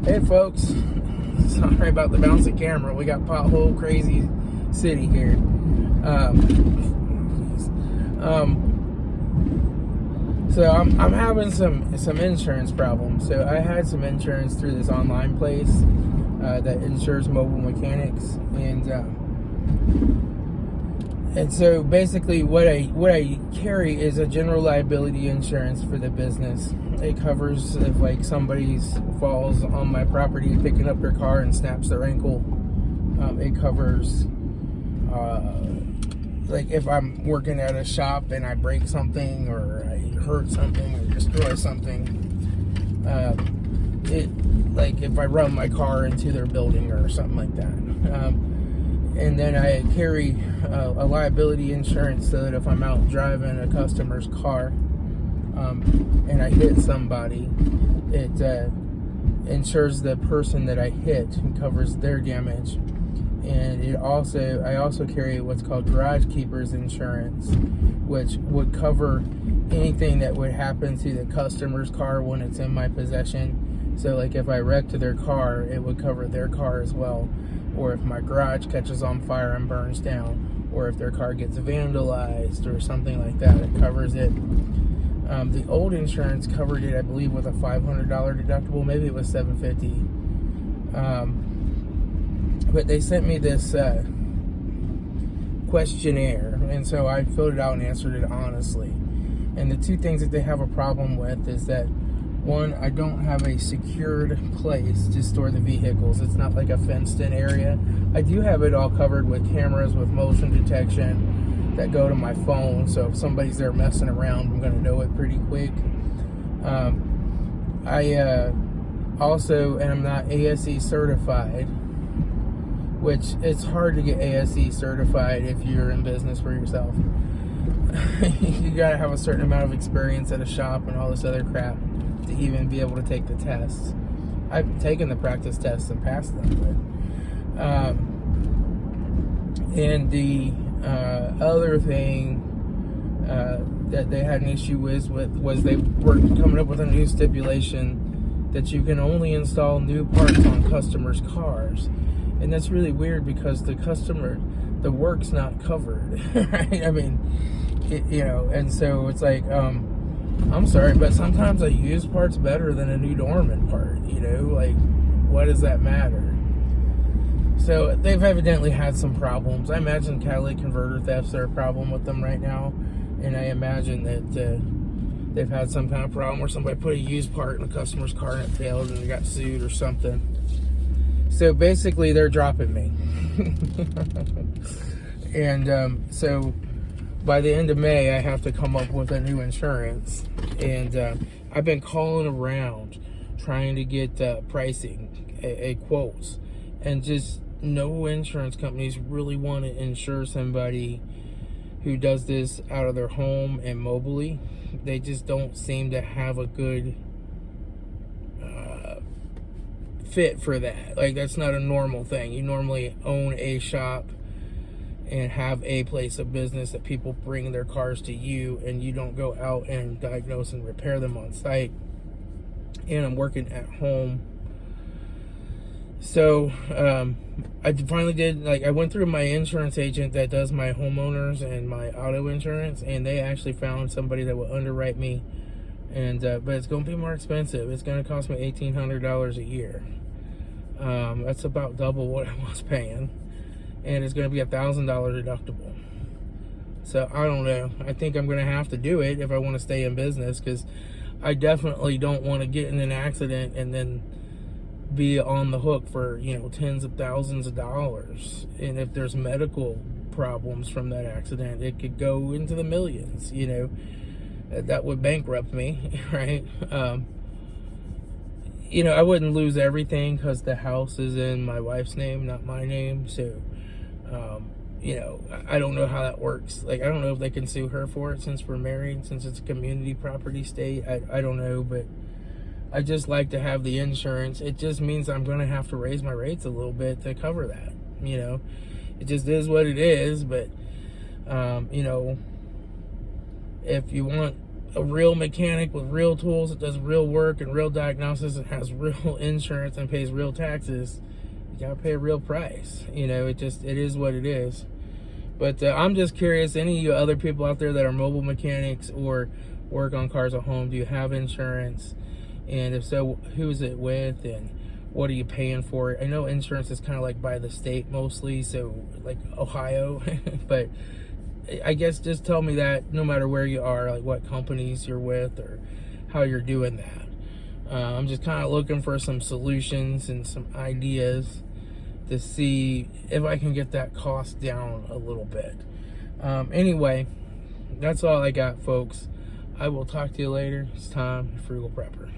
Hey folks, sorry about the bouncing camera. We got pothole crazy city here. So I'm having some insurance problems. So I had some insurance through this online place that insures mobile mechanics, and so basically what I carry is a general liability insurance for the business. It covers if like somebody falls on my property picking up their car and snaps their ankle. It covers like if I'm working at a shop and I break something or I hurt something or destroy something. It like if I run my car into their building or something like that. And then I carry a liability insurance so that if I'm out driving a customer's car and I hit somebody, it insures the person that I hit and covers their damage. And I also carry what's called garage keepers insurance, which would cover anything that would happen to the customer's car when it's in my possession. So like if I wrecked their car, it would cover their car as well. Or if my garage catches on fire and burns down, or if their car gets vandalized or something like that, it covers it. The old insurance covered it, I believe, with a $500 deductible. Maybe it was $750. But they sent me this questionnaire, and so I filled it out and answered it honestly. And the two things that they have a problem with is that, one, I don't have a secured place to store the vehicles. It's not like a fenced-in area. I do have it all covered with cameras with motion detection that go to my phone, so if somebody's there messing around, I'm going to know it pretty quick. I also am not ASE certified, which it's hard to get ASE certified if you're in business for yourself. You gotta have a certain amount of experience at a shop and all this other crap to even be able to take the tests. I've taken the practice tests and passed them, and the other thing that they had an issue with was they were coming up with a new stipulation that you can only install new parts on customers' cars. And that's really weird because the work's not covered, right? I mean, and so it's like, I'm sorry, but sometimes a used part's better than a new dormant part, like, what does that matter? So they've evidently had some problems. I imagine catalytic converter thefts are a problem with them right now, and I imagine that they've had some kind of problem where somebody put a used part in a customer's car and it failed and they got sued or something. So basically, they're dropping me. And so by the end of May, I have to come up with a new insurance. And I've been calling around trying to get pricing, a quotes. And just no insurance companies really want to insure somebody who does this out of their home and mobily. They just don't seem to have a good fit for that. Like, that's not a normal thing. You normally own a shop and have a place of business that people bring their cars to you, and you don't go out and diagnose and repair them on site. And I'm working at home, so I finally did, like, I went through my insurance agent that does my homeowners and my auto insurance, and they actually found somebody that will underwrite me. And but it's going to be more expensive. It's going to cost me $1,800 a year. That's about double what I was paying, and it's going to be $1,000 deductible. So I don't know. I think I'm going to have to do it if I want to stay in business, because I definitely don't want to get in an accident and then be on the hook for tens of thousands of dollars. And if there's medical problems from that accident, it could go into the millions. That would bankrupt me, right? I wouldn't lose everything because the house is in my wife's name, not my name. So, I don't know how that works. Like, I don't know if they can sue her for it since we're married, since it's a community property state. I don't know, but I just like to have the insurance. It just means I'm going to have to raise my rates a little bit to cover that. It just is what it is. But, if you want a real mechanic with real tools that does real work and real diagnosis and has real insurance and pays real taxes, you gotta pay a real price. You know, it is what it is. But I'm just curious, any of you other people out there that are mobile mechanics or work on cars at home, do you have insurance? And if so, who is it with, and what are you paying for it? I know insurance is kind of like by the state mostly, so like Ohio, but I guess just tell me that no matter where you are, like what companies you're with or how you're doing that. I'm just kind of looking for some solutions and some ideas to see if I can get that cost down a little bit. Anyway, that's all I got, folks. I will talk to you later. It's time, Frugal Prepper.